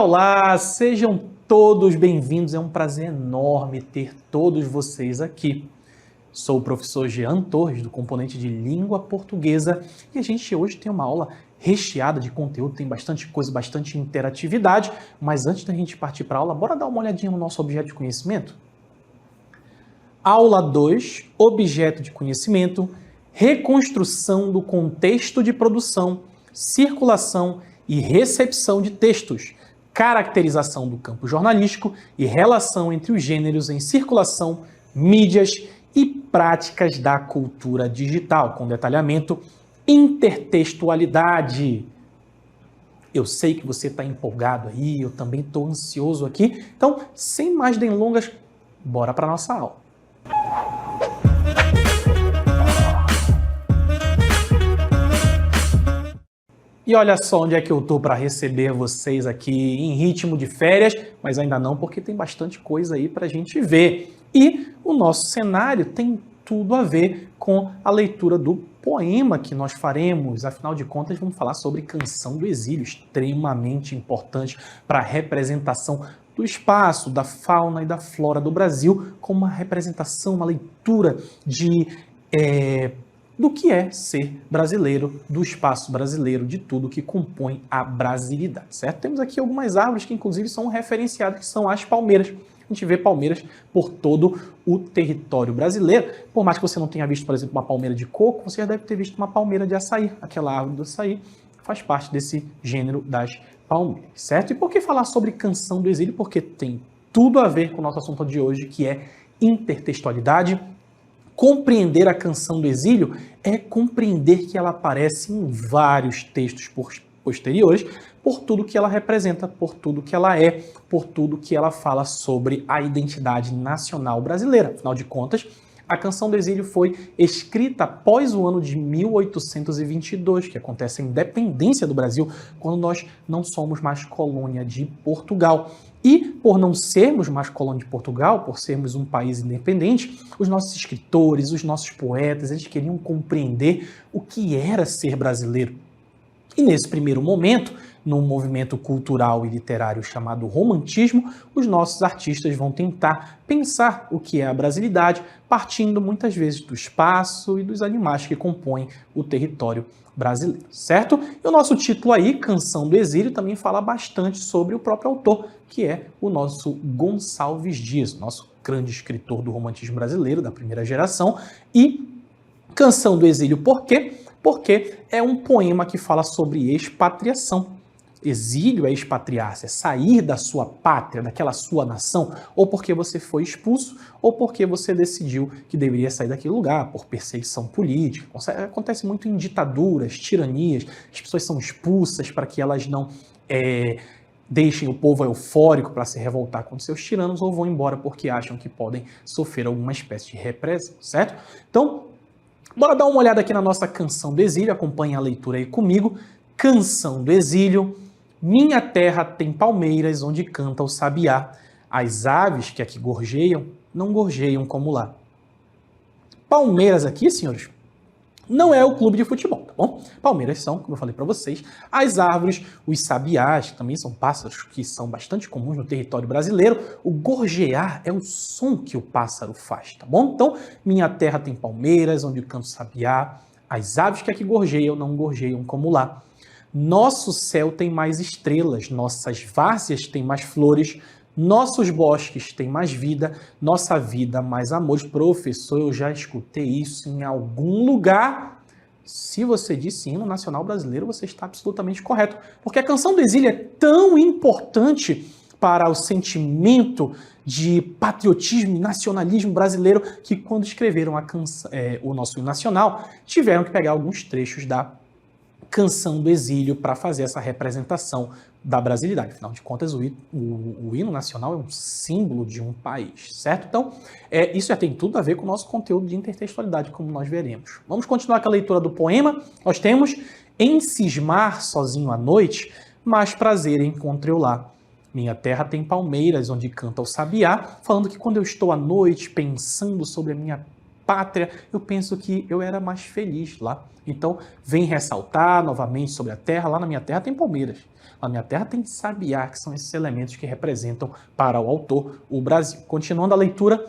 Olá, sejam todos bem-vindos. É um prazer enorme ter todos vocês aqui. Sou o professor Jean Torres, do componente de Língua Portuguesa, e a gente hoje tem uma aula recheada de conteúdo, tem bastante coisa, bastante interatividade, mas antes da gente partir para a aula, bora dar uma olhadinha no nosso objeto de conhecimento? Aula 2, objeto de conhecimento, reconstrução do contexto de produção, circulação e recepção de textos, caracterização do campo jornalístico e relação entre os gêneros em circulação, mídias e práticas da cultura digital, com detalhamento, intertextualidade. Eu sei que você está empolgado aí, eu também estou ansioso aqui, então, sem mais delongas, bora para a nossa aula. E olha só onde é que eu tô para receber vocês aqui em ritmo de férias, mas ainda não, porque tem bastante coisa aí para a gente ver. E o nosso cenário tem tudo a ver com a leitura do poema que nós faremos. Afinal de contas, vamos falar sobre Canção do Exílio, extremamente importante para a representação do espaço, da fauna e da flora do Brasil, como uma representação, uma leitura do que é ser brasileiro, do espaço brasileiro, de tudo que compõe a brasilidade, certo? Temos aqui algumas árvores que inclusive são referenciadas, que são as palmeiras. A gente vê palmeiras por todo o território brasileiro. Por mais que você não tenha visto, por exemplo, uma palmeira de coco, você já deve ter visto uma palmeira de açaí. Aquela árvore do açaí faz parte desse gênero das palmeiras, certo? E por que falar sobre Canção do Exílio? Porque tem tudo a ver com o nosso assunto de hoje, que é intertextualidade. Compreender a Canção do Exílio é compreender que ela aparece em vários textos posteriores, por tudo que ela representa, por tudo que ela é, por tudo que ela fala sobre a identidade nacional brasileira. Afinal de contas, a Canção do Exílio foi escrita após o ano de 1822, que acontece a independência do Brasil, quando nós não somos mais colônia de Portugal. E por não sermos mais colônia de Portugal, por sermos um país independente, os nossos escritores, os nossos poetas, eles queriam compreender o que era ser brasileiro. E nesse primeiro momento, num movimento cultural e literário chamado romantismo, os nossos artistas vão tentar pensar o que é a brasilidade, partindo muitas vezes do espaço e dos animais que compõem o território brasileiro, certo? E o nosso título aí, Canção do Exílio, também fala bastante sobre o próprio autor, que é o nosso Gonçalves Dias, nosso grande escritor do romantismo brasileiro, da primeira geração. E Canção do Exílio, por quê? Porque é um poema que fala sobre expatriação. Exílio é expatriar-se, é sair da sua pátria, daquela sua nação, ou porque você foi expulso, ou porque você decidiu que deveria sair daquele lugar, por perseguição política. Acontece muito em ditaduras, tiranias, as pessoas são expulsas para que elas não deixem o povo eufórico para se revoltar contra seus tiranos, ou vão embora porque acham que podem sofrer alguma espécie de repressão, certo? Então, bora dar uma olhada aqui na nossa Canção do Exílio, acompanhe a leitura aí comigo. Canção do Exílio. Minha terra tem palmeiras onde canta o sabiá. As aves que aqui gorjeiam, não gorjeiam como lá. Palmeiras aqui, senhores, não é o clube de futebol, tá bom? Palmeiras são, como eu falei para vocês, as árvores, os sabiás, que também são pássaros que são bastante comuns no território brasileiro. O gorjear é o som que o pássaro faz, tá bom? Então, minha terra tem palmeiras onde canta o sabiá. As aves que aqui gorjeiam, não gorjeiam como lá. Nosso céu tem mais estrelas, nossas várzeas têm mais flores, nossos bosques têm mais vida, nossa vida mais amores. Professor, eu já escutei isso em algum lugar. Se você disse hino nacional brasileiro, você está absolutamente correto, porque a Canção do Exílio é tão importante para o sentimento de patriotismo e nacionalismo brasileiro que quando escreveram o nosso hino nacional, tiveram que pegar alguns trechos da Canção do Exílio para fazer essa representação da brasilidade. Afinal de contas, o hino nacional é um símbolo de um país, certo? Então, isso já tem tudo a ver com o nosso conteúdo de intertextualidade, como nós veremos. Vamos continuar com a leitura do poema. Nós temos: em cismar sozinho à noite, mais prazer encontre eu lá. Minha terra tem palmeiras onde canta o sabiá, falando que quando eu estou à noite pensando sobre a minha pátria, eu penso que eu era mais feliz lá. Então, vem ressaltar novamente sobre a terra. Lá na minha terra tem palmeiras. Lá na minha terra tem sabiá, que são esses elementos que representam para o autor o Brasil. Continuando a leitura,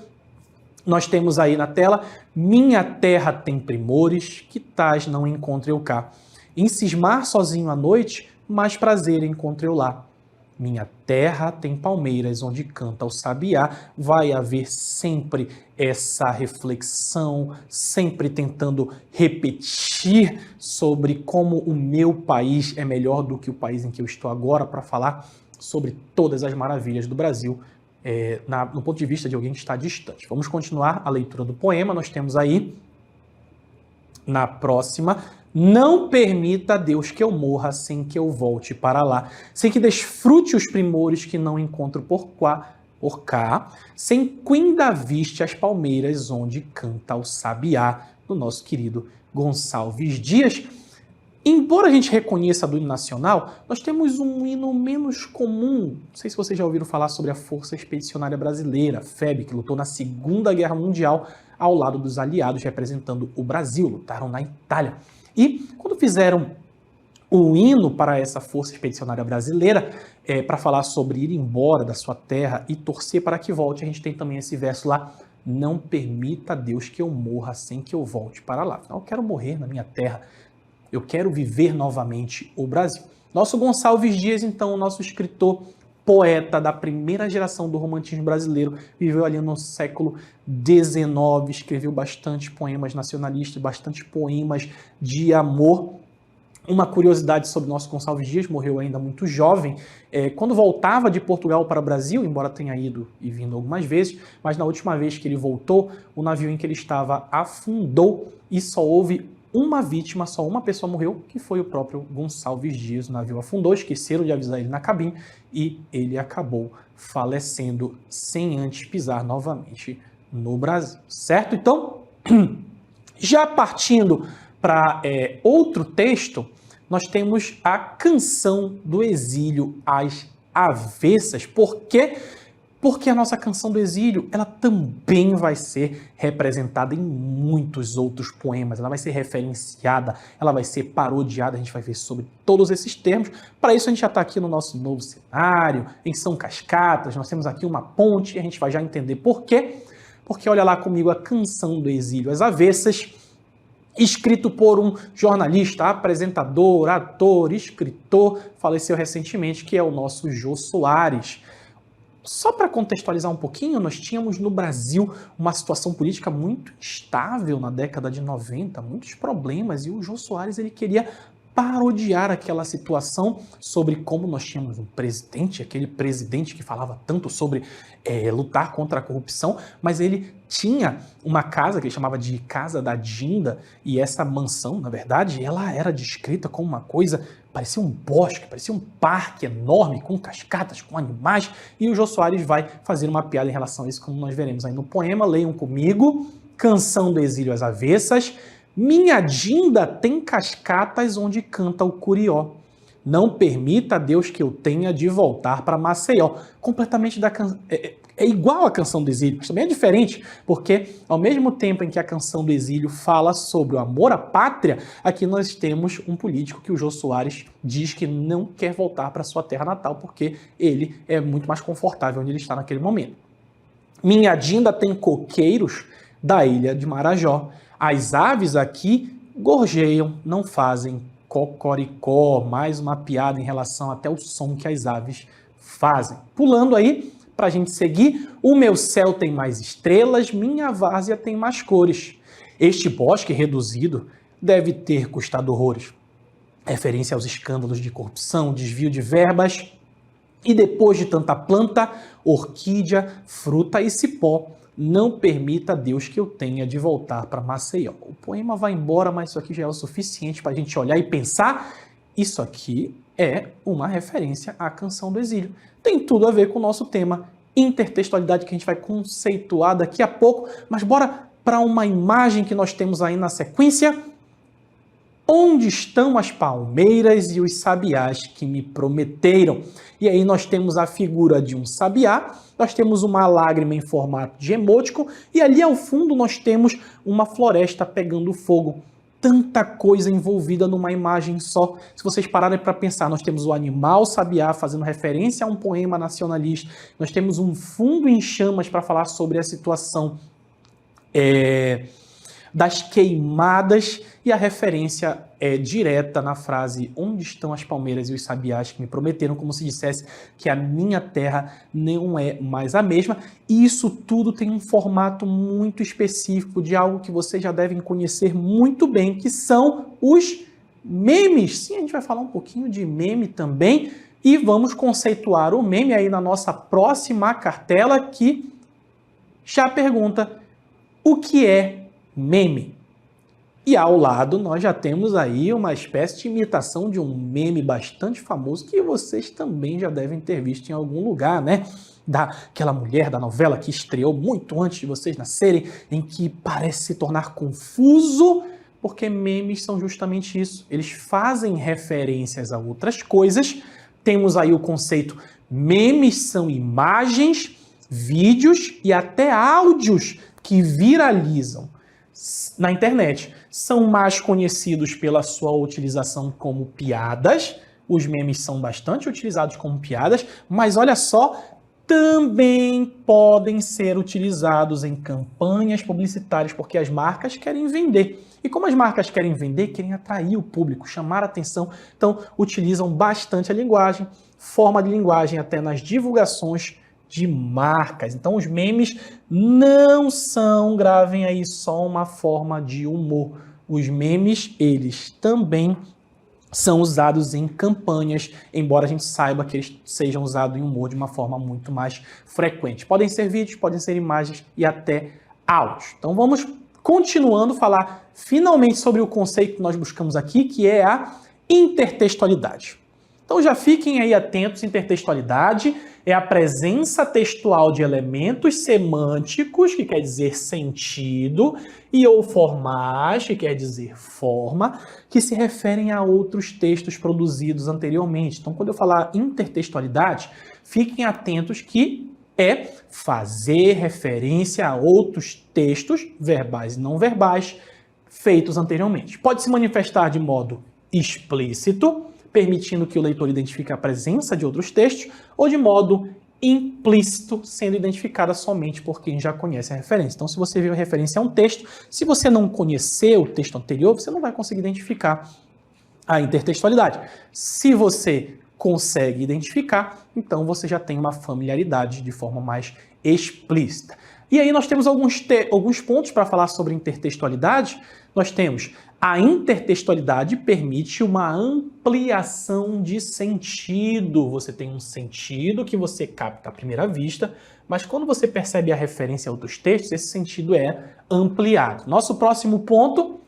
nós temos aí na tela: minha terra tem primores, que tais não encontre eu cá. Em cismar sozinho à noite, mais prazer encontre eu lá. Minha terra tem palmeiras onde canta o sabiá. Vai haver sempre essa reflexão, sempre tentando repetir sobre como o meu país é melhor do que o país em que eu estou agora, para falar sobre todas as maravilhas do Brasil, no ponto de vista de alguém que está distante. Vamos continuar a leitura do poema. Nós temos aí, na próxima: não permita, Deus, que eu morra sem que eu volte para lá, sem que desfrute os primores que não encontro por cá, sem que ainda viste as palmeiras onde canta o sabiá, do nosso querido Gonçalves Dias. Embora a gente reconheça do hino nacional, nós temos um hino menos comum. Não sei se vocês já ouviram falar sobre a Força Expedicionária Brasileira, FEB, que lutou na Segunda Guerra Mundial ao lado dos aliados, representando o Brasil, lutaram na Itália. E quando fizeram o hino para essa Força Expedicionária Brasileira, para falar sobre ir embora da sua terra e torcer para que volte, a gente tem também esse verso lá: não permita, Deus, que eu morra sem que eu volte para lá. Afinal, eu quero morrer na minha terra, eu quero viver novamente o Brasil. Nosso Gonçalves Dias, então, nosso escritor, poeta da primeira geração do romantismo brasileiro, viveu ali no século XIX, escreveu bastante poemas nacionalistas, bastante poemas de amor. Uma curiosidade sobre nosso Gonçalves Dias: morreu ainda muito jovem. Quando voltava de Portugal para o Brasil, embora tenha ido e vindo algumas vezes, mas na última vez que ele voltou, o navio em que ele estava afundou e só houve uma vítima, só uma pessoa morreu, que foi o próprio Gonçalves Dias. O navio afundou, esqueceram de avisar ele na cabine e ele acabou falecendo sem antes pisar novamente no Brasil, certo? Então, já partindo para outro texto, nós temos a Canção do Exílio às Avessas. Por quê? Porque a nossa Canção do Exílio, ela também vai ser representada em muitos outros poemas, ela vai ser referenciada, ela vai ser parodiada, a gente vai ver sobre todos esses termos. Para isso a gente já está aqui no nosso novo cenário, em São Cascatas, nós temos aqui uma ponte, a gente vai já entender por quê. Porque olha lá comigo a Canção do Exílio às Avessas, escrito por um jornalista, apresentador, ator, escritor, faleceu recentemente, que é o nosso Jô Soares. Só para contextualizar um pouquinho, nós tínhamos no Brasil uma situação política muito instável na década de 90, muitos problemas, e o Jô Soares ele queria parodiar aquela situação sobre como nós tínhamos um presidente, aquele presidente que falava tanto sobre lutar contra a corrupção, mas ele tinha uma casa que ele chamava de Casa da Dinda, e essa mansão, na verdade, ela era descrita como uma coisa, parecia um bosque, parecia um parque enorme, com cascatas, com animais, e o Jô Soares vai fazer uma piada em relação a isso, como nós veremos aí no poema. Leiam comigo: Canção do Exílio às Avessas. Minha Dinda tem cascatas onde canta o curió. Não permita, Deus, que eu tenha de voltar para Maceió. Completamente é igual a Canção do Exílio, mas também é diferente, porque ao mesmo tempo em que a Canção do Exílio fala sobre o amor à pátria, aqui nós temos um político que o Jô Soares diz que não quer voltar para sua terra natal, porque ele é muito mais confortável onde ele está naquele momento. Minha Dinda tem coqueiros da ilha de Marajó. As aves aqui gorjeiam, não fazem cocoricó. Mais uma piada em relação até o som que as aves fazem. Pulando aí, para a gente seguir: o meu céu tem mais estrelas, minha várzea tem mais cores. Este bosque reduzido deve ter custado horrores. Referência aos escândalos de corrupção, desvio de verbas, e depois de tanta planta, orquídea, fruta e cipó, não permita, Deus, que eu tenha de voltar para Maceió. O poema vai embora, mas isso aqui já é o suficiente para a gente olhar e pensar: isso aqui é uma referência à Canção do Exílio. Tem tudo a ver com o nosso tema, intertextualidade, que a gente vai conceituar daqui a pouco, mas bora para uma imagem que nós temos aí na sequência. Onde estão as palmeiras e os sabiás que me prometeram? E aí nós temos a figura de um sabiá, nós temos uma lágrima em formato de emoticon e ali ao fundo nós temos uma floresta pegando fogo. Tanta coisa envolvida numa imagem só. Se vocês pararem para pensar, nós temos o animal sabiá fazendo referência a um poema nacionalista, nós temos um fundo em chamas para falar sobre a situação das queimadas, e a referência é direta na frase onde estão as palmeiras e os sabiás que me prometeram, como se dissesse que a minha terra não é mais a mesma. E isso tudo tem um formato muito específico de algo que vocês já devem conhecer muito bem, que são os memes. Sim, a gente vai falar um pouquinho de meme também e vamos conceituar o meme aí na nossa próxima cartela, que já pergunta o que é meme. E ao lado nós já temos aí uma espécie de imitação de um meme bastante famoso que vocês também já devem ter visto em algum lugar, né? Daquela mulher da novela que estreou muito antes de vocês nascerem, em que parece se tornar confuso, porque memes são justamente isso. Eles fazem referências a outras coisas. Temos aí o conceito: memes são imagens, vídeos e até áudios que viralizam na internet. São mais conhecidos pela sua utilização como piadas. Os memes são bastante utilizados como piadas, mas olha só, também podem ser utilizados em campanhas publicitárias, porque as marcas querem vender. E como as marcas querem vender, querem atrair o público, chamar a atenção, então utilizam bastante a linguagem, forma de linguagem até nas divulgações de marcas. Então os memes não são, gravem aí, só uma forma de humor. Os memes, eles também são usados em campanhas, embora a gente saiba que eles sejam usados em humor de uma forma muito mais frequente. Podem ser vídeos, podem ser imagens e até áudios. Então vamos continuando a falar finalmente sobre o conceito que nós buscamos aqui, que é a intertextualidade. Então já fiquem aí atentos. Intertextualidade é a presença textual de elementos semânticos, que quer dizer sentido, e ou formais, que quer dizer forma, que se referem a outros textos produzidos anteriormente. Então, quando eu falar intertextualidade, fiquem atentos que é fazer referência a outros textos, verbais e não verbais, feitos anteriormente. Pode se manifestar de modo explícito, permitindo que o leitor identifique a presença de outros textos, ou de modo implícito, sendo identificada somente por quem já conhece a referência. Então, se você viu a referência a um texto, se você não conhecer o texto anterior, você não vai conseguir identificar a intertextualidade. Se você consegue identificar, então você já tem uma familiaridade de forma mais explícita. E aí nós temos alguns pontos para falar sobre intertextualidade. Nós temos: a intertextualidade permite uma ampliação de sentido. Você tem um sentido que você capta à primeira vista, mas quando você percebe a referência a outros textos, esse sentido é ampliado. Nosso próximo ponto,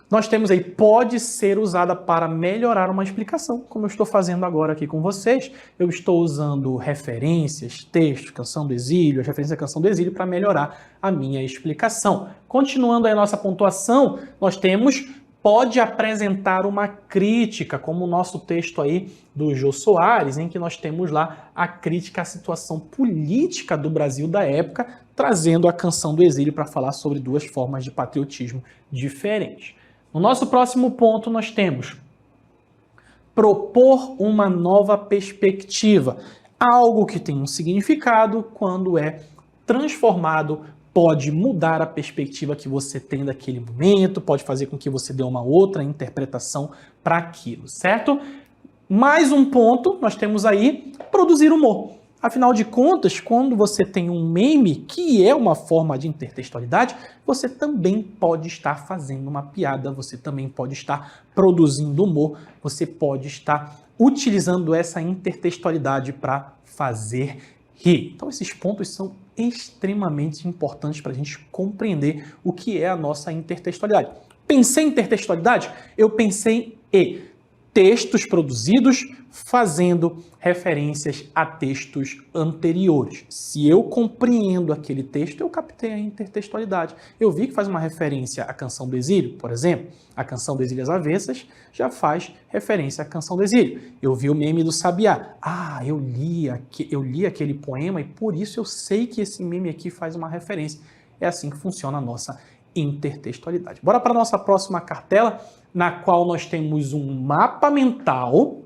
nós temos aí: pode ser usada para melhorar uma explicação, como eu estou fazendo agora aqui com vocês. Eu estou usando referências, textos, Canção do Exílio, as referências à Canção do Exílio para melhorar a minha explicação. Continuando aí a nossa pontuação, nós temos: pode apresentar uma crítica, como o nosso texto aí do Jô Soares, em que nós temos lá a crítica à situação política do Brasil da época, trazendo a Canção do Exílio para falar sobre duas formas de patriotismo diferentes. No nosso próximo ponto, nós temos: propor uma nova perspectiva. Algo que tem um significado, quando é transformado, pode mudar a perspectiva que você tem daquele momento, pode fazer com que você dê uma outra interpretação para aquilo, certo? Mais um ponto, nós temos aí: produzir humor. Afinal de contas, quando você tem um meme, que é uma forma de intertextualidade, você também pode estar fazendo uma piada, você também pode estar produzindo humor, você pode estar utilizando essa intertextualidade para fazer rir. Então, esses pontos são extremamente importantes para a gente compreender o que é a nossa intertextualidade. Pensei em intertextualidade? Eu pensei em textos produzidos fazendo referências a textos anteriores. Se eu compreendo aquele texto, eu captei a intertextualidade. Eu vi que faz uma referência à Canção do Exílio, por exemplo. A Canção do Exílio às Avessas já faz referência à Canção do Exílio. Eu vi o meme do Sabiá. Eu li aquele poema e por isso eu sei que esse meme aqui faz uma referência. É assim que funciona a nossa intertextualidade. Bora para a nossa próxima cartela, na qual nós temos um mapa mental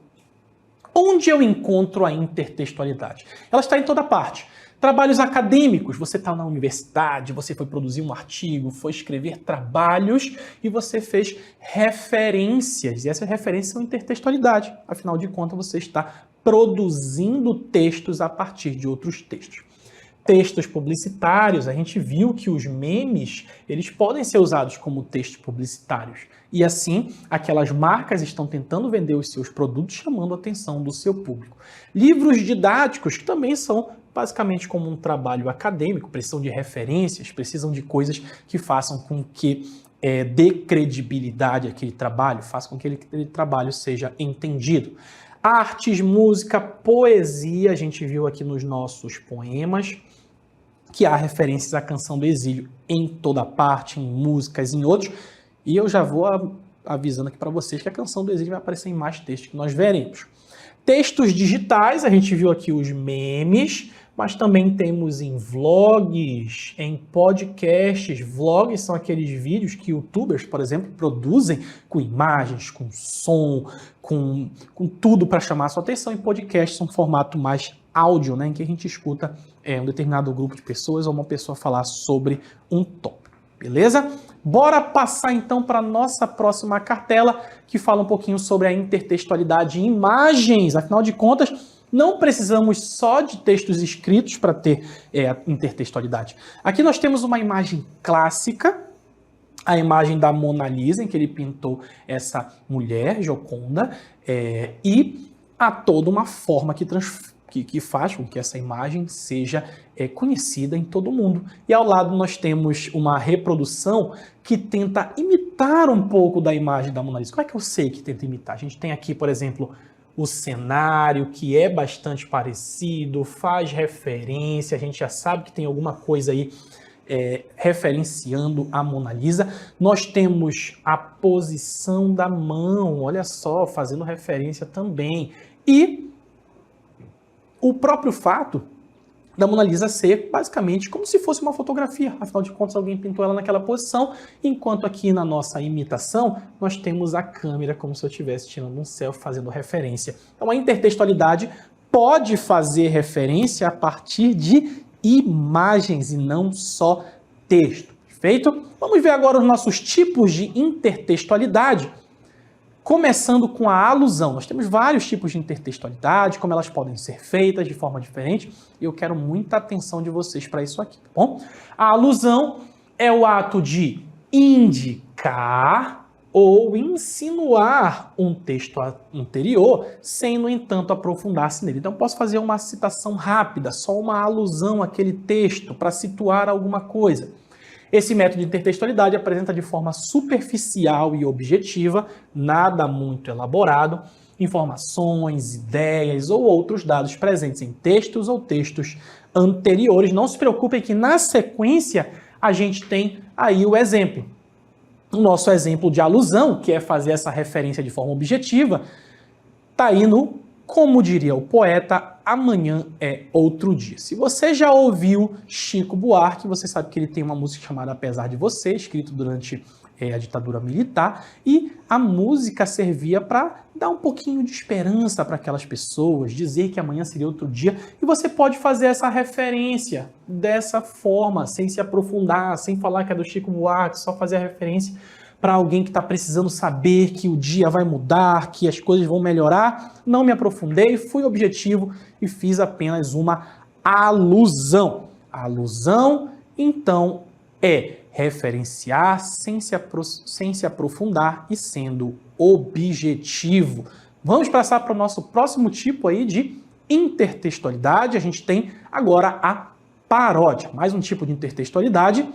onde eu encontro a intertextualidade. Ela está em toda parte. Trabalhos acadêmicos, você está na universidade, você foi produzir um artigo, foi escrever trabalhos e você fez referências. E essas referências são intertextualidade. Afinal de contas, você está produzindo textos a partir de outros textos. Textos publicitários, a gente viu que os memes, eles podem ser usados como textos publicitários. E assim, aquelas marcas estão tentando vender os seus produtos, chamando a atenção do seu público. Livros didáticos, que também são basicamente como um trabalho acadêmico, precisam de referências, precisam de coisas que façam com que dê credibilidade àquele trabalho, façam com que aquele trabalho seja entendido. Artes, música, poesia, a gente viu aqui nos nossos poemas, que há referências à Canção do Exílio em toda parte, em músicas, em outros. E eu já vou avisando aqui para vocês que a Canção do Exílio vai aparecer em mais textos que nós veremos. Textos digitais, a gente viu aqui os memes, mas também temos em vlogs, em podcasts. Vlogs são aqueles vídeos que youtubers, por exemplo, produzem com imagens, com som, com tudo para chamar a sua atenção. E podcasts é um formato mais áudio, né, em que a gente escuta um determinado grupo de pessoas ou uma pessoa falar sobre um tópico. Beleza? Bora passar então para a nossa próxima cartela, que fala um pouquinho sobre a intertextualidade em imagens. Afinal de contas, não precisamos só de textos escritos para ter a intertextualidade. Aqui nós temos uma imagem clássica, a imagem da Mona Lisa, em que ele pintou essa mulher, Gioconda, e há toda uma forma que faz com que essa imagem seja conhecida em todo o mundo. E ao lado nós temos uma reprodução que tenta imitar um pouco da imagem da Mona Lisa. Como é que eu sei que tenta imitar? A gente tem aqui, por exemplo, o cenário, que é bastante parecido, faz referência, a gente já sabe que tem alguma coisa aí referenciando a Mona Lisa. Nós temos a posição da mão, olha só, fazendo referência também. E o próprio fato da Mona Lisa ser basicamente como se fosse uma fotografia. Afinal de contas, alguém pintou ela naquela posição, enquanto aqui na nossa imitação, nós temos a câmera como se eu estivesse tirando um selfie fazendo referência. Então, a intertextualidade pode fazer referência a partir de imagens e não só texto. Perfeito? Vamos ver agora os nossos tipos de intertextualidade. Começando com a alusão. Nós temos vários tipos de intertextualidade, como elas podem ser feitas de forma diferente, e eu quero muita atenção de vocês para isso aqui, tá bom? A alusão é o ato de indicar ou insinuar um texto anterior, sem, no entanto, aprofundar-se nele. Então, posso fazer uma citação rápida, só uma alusão àquele texto, para situar alguma coisa. Esse método de intertextualidade apresenta de forma superficial e objetiva, nada muito elaborado, informações, ideias ou outros dados presentes em textos ou textos anteriores. Não se preocupem que na sequência a gente tem aí o exemplo. O nosso exemplo de alusão, que é fazer essa referência de forma objetiva, está aí no Como diria o poeta, amanhã é outro dia. Se você já ouviu Chico Buarque, você sabe que ele tem uma música chamada Apesar de Você, escrito durante a ditadura militar, e a música servia para dar um pouquinho de esperança para aquelas pessoas, dizer que amanhã seria outro dia, e você pode fazer essa referência dessa forma, sem se aprofundar, sem falar que é do Chico Buarque, só fazer a referência para alguém que está precisando saber que o dia vai mudar, que as coisas vão melhorar. Não me aprofundei, fui objetivo e fiz apenas uma alusão. A alusão, então, é referenciar sem se aprofundar e sendo objetivo. Vamos passar para o nosso próximo tipo aí de intertextualidade. A gente tem agora a paródia, mais um tipo de intertextualidade.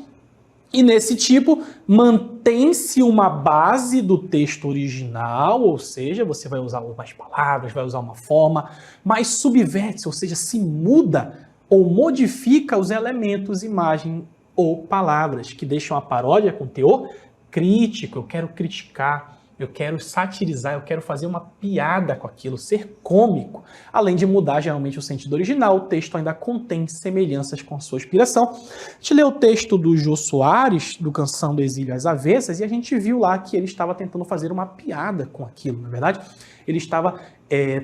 E nesse tipo, mantém mantém-se uma base do texto original, ou seja, você vai usar umas palavras, vai usar uma forma, mas subverte-se, ou seja, se muda ou modifica os elementos, imagem ou palavras que deixam a paródia com teor crítico. Eu quero criticar, eu quero satirizar, eu quero fazer uma piada com aquilo, ser cômico. Além de mudar geralmente o sentido original, o texto ainda contém semelhanças com a sua inspiração. A gente leu o texto do Jô Soares, do Canção do Exílio às Avessas, e a gente viu lá que ele estava tentando fazer uma piada com aquilo, na verdade. Ele estava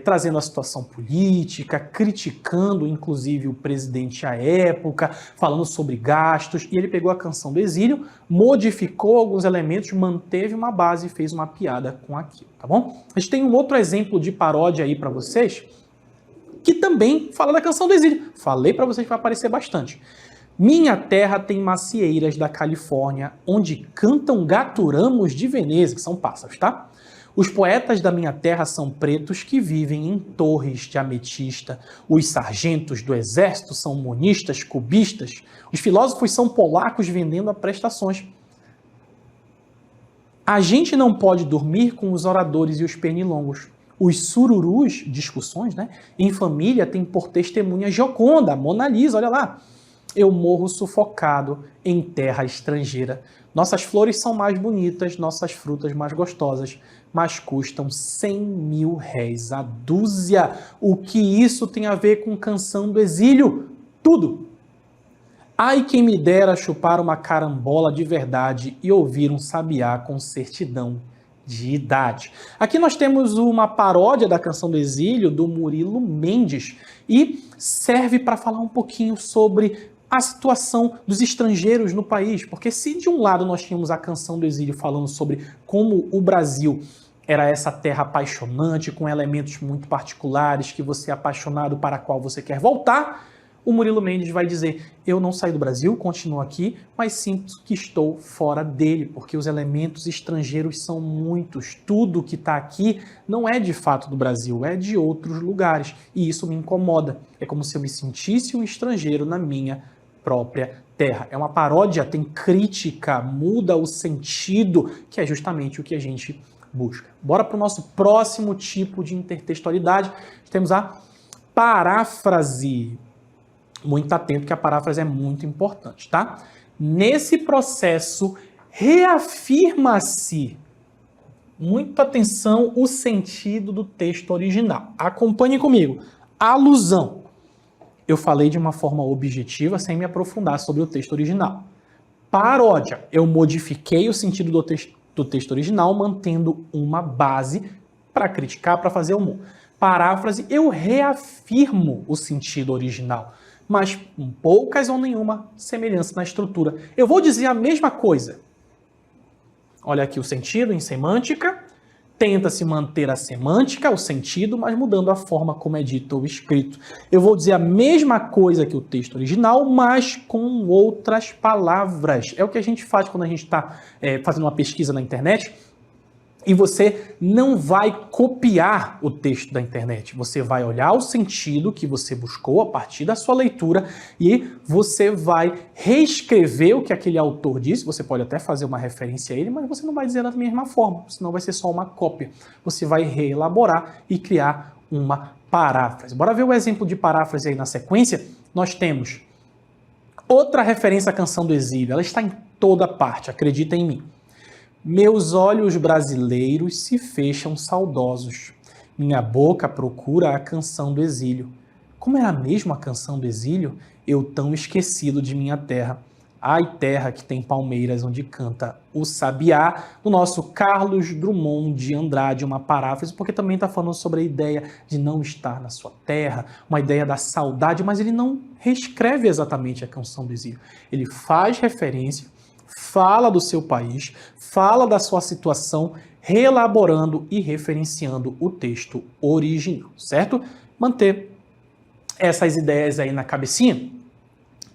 trazendo a situação política, criticando inclusive o presidente à época, falando sobre gastos, e ele pegou a Canção do Exílio, modificou alguns elementos, manteve uma base e fez uma piada com aquilo, tá bom? A gente tem um outro exemplo de paródia aí para vocês, que também fala da Canção do Exílio. Falei para vocês que vai aparecer bastante. Minha terra tem macieiras da Califórnia, onde cantam gaturamos de Veneza, que são pássaros, tá? Os poetas da minha terra são pretos que vivem em torres de ametista. Os sargentos do exército são monistas, cubistas. Os filósofos são polacos vendendo a prestações. A gente não pode dormir com os oradores e os pernilongos. Os sururus, discussões, né? Em família tem por testemunha Gioconda, Mona Lisa, olha lá. Eu morro sufocado em terra estrangeira. Nossas flores são mais bonitas, nossas frutas mais gostosas, mas custam 100 mil réis a dúzia. O que isso tem a ver com Canção do Exílio? Tudo! Ai, quem me dera chupar uma carambola de verdade e ouvir um sabiá com certidão de idade. Aqui nós temos uma paródia da Canção do Exílio, do Murilo Mendes, e serve para falar um pouquinho sobre a situação dos estrangeiros no país, porque se de um lado nós tínhamos a Canção do Exílio falando sobre como o Brasil era essa terra apaixonante, com elementos muito particulares, que você é apaixonado para a qual você quer voltar, o Murilo Mendes vai dizer, eu não saí do Brasil, continuo aqui, mas sinto que estou fora dele, porque os elementos estrangeiros são muitos. Tudo que está aqui não é de fato do Brasil, é de outros lugares, e isso me incomoda. É como se eu me sentisse um estrangeiro na minha própria terra. É uma paródia, tem crítica, muda o sentido, que é justamente o que a gente busca. Bora para o nosso próximo tipo de intertextualidade. Temos a paráfrase. Muito atento que a paráfrase é muito importante, tá? Nesse processo, reafirma-se, muita atenção, o sentido do texto original. Acompanhe comigo. Alusão. Eu falei de uma forma objetiva, sem me aprofundar sobre o texto original. Paródia. Eu modifiquei o sentido do texto original, mantendo uma base para criticar, para fazer humor. Paráfrase. Eu reafirmo o sentido original, mas com poucas ou nenhuma semelhança na estrutura. Eu vou dizer a mesma coisa. Olha aqui o sentido em semântica. Tenta-se manter a semântica, o sentido, mas mudando a forma como é dito ou escrito. Eu vou dizer a mesma coisa que o texto original, mas com outras palavras. É o que a gente faz quando a gente está fazendo uma pesquisa na internet. E você não vai copiar o texto da internet, você vai olhar o sentido que você buscou a partir da sua leitura e você vai reescrever o que aquele autor disse. Você pode até fazer uma referência a ele, mas você não vai dizer da mesma forma, senão vai ser só uma cópia. Você vai reelaborar e criar uma paráfrase. Bora ver o exemplo de paráfrase aí na sequência. Nós temos outra referência à Canção do Exílio, ela está em toda parte, acredita em mim. Meus olhos brasileiros se fecham saudosos. Minha boca procura a Canção do Exílio. Como era mesmo a Canção do Exílio? Eu tão esquecido de minha terra. Ai, terra que tem palmeiras onde canta o sabiá. Do nosso Carlos Drummond de Andrade, uma paráfrase, porque também está falando sobre a ideia de não estar na sua terra, uma ideia da saudade, mas ele não reescreve exatamente a Canção do Exílio. Ele faz referência, fala do seu país, fala da sua situação, reelaborando e referenciando o texto original, certo? Manter essas ideias aí na cabecinha,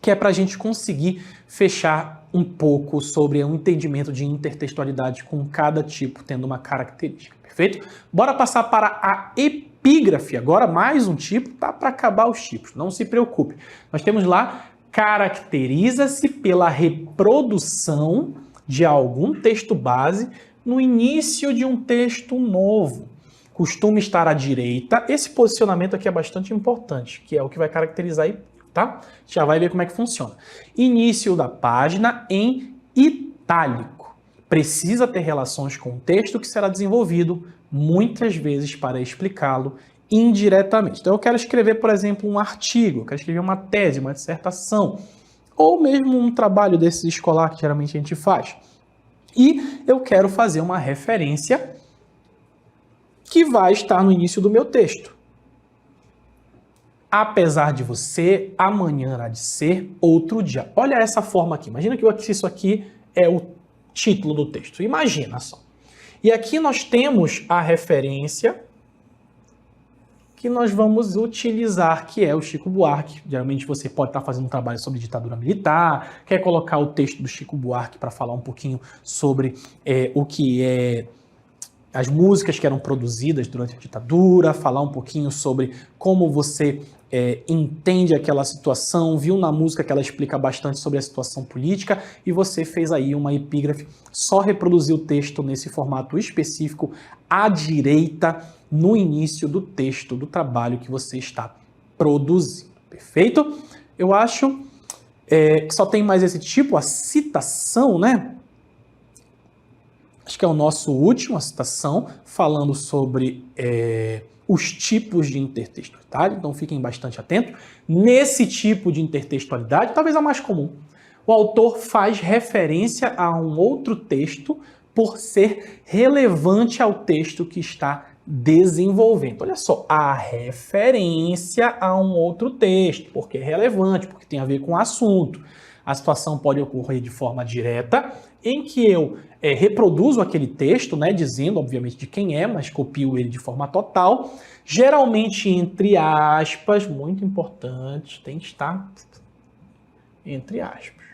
que é para a gente conseguir fechar um pouco sobre um entendimento de intertextualidade com cada tipo tendo uma característica, perfeito? Bora passar para a epígrafe, agora mais um tipo, tá? Para acabar os tipos, não se preocupe. Nós temos lá, caracteriza-se pela reprodução de algum texto base no início de um texto novo. Costuma estar à direita. Esse posicionamento aqui é bastante importante, que é o que vai caracterizar aí, tá? Já vai ver como é que funciona. Início da página em itálico. Precisa ter relações com o texto que será desenvolvido, muitas vezes para explicá-lo indiretamente. Então eu quero escrever, por exemplo, um artigo, eu quero escrever uma tese, uma dissertação, ou mesmo um trabalho desses escolar que geralmente a gente faz. E eu quero fazer uma referência que vai estar no início do meu texto. Apesar de você, amanhã há de ser outro dia. Olha essa forma aqui. Imagina que isso aqui é o título do texto. Imagina só. E aqui nós temos a referência que nós vamos utilizar, que é o Chico Buarque. Geralmente você pode estar fazendo um trabalho sobre ditadura militar, quer colocar o texto do Chico Buarque para falar um pouquinho sobre o que é as músicas que eram produzidas durante a ditadura, falar um pouquinho sobre como você entende aquela situação, viu na música que ela explica bastante sobre a situação política, e você fez aí uma epígrafe, só reproduziu o texto nesse formato específico, à direita, no início do texto, do trabalho que você está produzindo. Perfeito? Eu acho que só tem mais esse tipo, a citação, né? Acho que é o nosso último, a citação, falando sobre os tipos de intertextualidade, então fiquem bastante atentos. Nesse tipo de intertextualidade, talvez a mais comum, o autor faz referência a um outro texto por ser relevante ao texto que está desenvolvendo. Olha só, a referência a um outro texto, porque é relevante, porque tem a ver com o assunto. A situação pode ocorrer de forma direta, em que eu reproduzo aquele texto, né, dizendo, obviamente, de quem é, mas copio ele de forma total, geralmente entre aspas, muito importante, tem que estar entre aspas.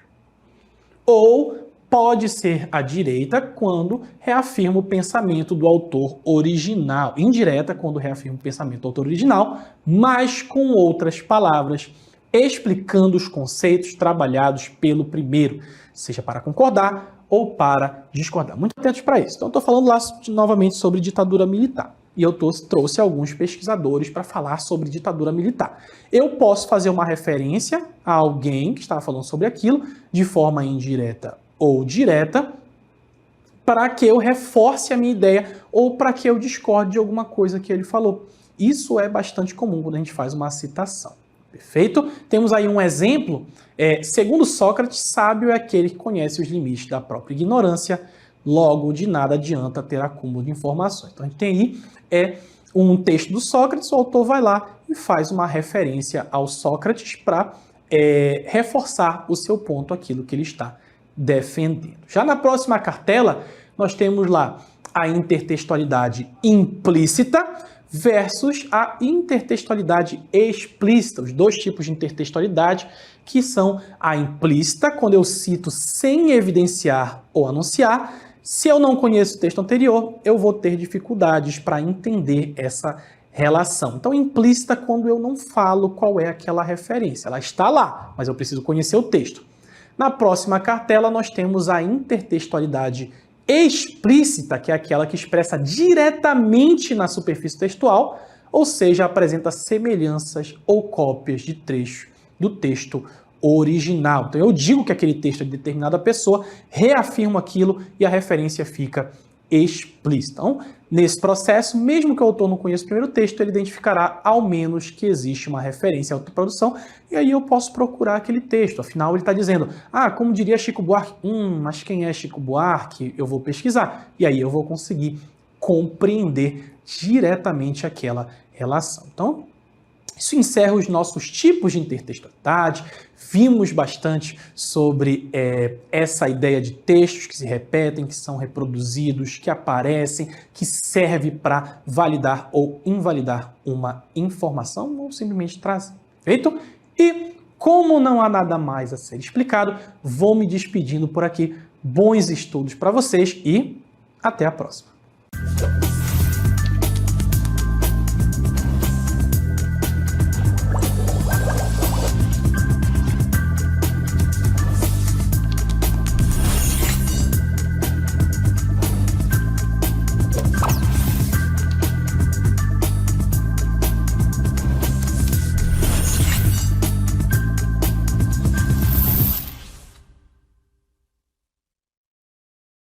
Ou pode ser à direita quando reafirma o pensamento do autor original, indireta quando reafirma o pensamento do autor original, mas com outras palavras, explicando os conceitos trabalhados pelo primeiro, seja para concordar ou para discordar. Muito atentos para isso. Então, estou falando lá novamente sobre ditadura militar. E eu trouxe alguns pesquisadores para falar sobre ditadura militar. Eu posso fazer uma referência a alguém que estava falando sobre aquilo, de forma indireta ou direta, para que eu reforce a minha ideia ou para que eu discorde de alguma coisa que ele falou. Isso é bastante comum quando a gente faz uma citação. Perfeito? Temos aí um exemplo. Segundo Sócrates, sábio é aquele que conhece os limites da própria ignorância, logo de nada adianta ter acúmulo de informações. Então a gente tem aí um texto do Sócrates, o autor vai lá e faz uma referência ao Sócrates para reforçar o seu ponto, aquilo que ele está defendendo. Já na próxima cartela, nós temos lá a intertextualidade implícita versus a intertextualidade explícita, os dois tipos de intertextualidade, que são a implícita, quando eu cito sem evidenciar ou anunciar. Se eu não conheço o texto anterior, eu vou ter dificuldades para entender essa relação. Então, implícita quando eu não falo qual é aquela referência. Ela está lá, mas eu preciso conhecer o texto. Na próxima cartela, nós temos a intertextualidade explícita, que é aquela que expressa diretamente na superfície textual, ou seja, apresenta semelhanças ou cópias de trechos do texto original. Então eu digo que aquele texto é de determinada pessoa, reafirmo aquilo e a referência fica explícita. Então, nesse processo, mesmo que o autor não conheça o primeiro texto, ele identificará ao menos que existe uma referência à autoprodução, e aí eu posso procurar aquele texto. Afinal, ele está dizendo, como diria Chico Buarque, mas quem é Chico Buarque? Eu vou pesquisar, e aí eu vou conseguir compreender diretamente aquela relação. Então, isso encerra os nossos tipos de intertextualidade. Vimos bastante sobre essa ideia de textos que se repetem, que são reproduzidos, que aparecem, que serve para validar ou invalidar uma informação ou simplesmente trazer. Feito? E como não há nada mais a ser explicado, vou me despedindo por aqui. Bons estudos para vocês e até a próxima.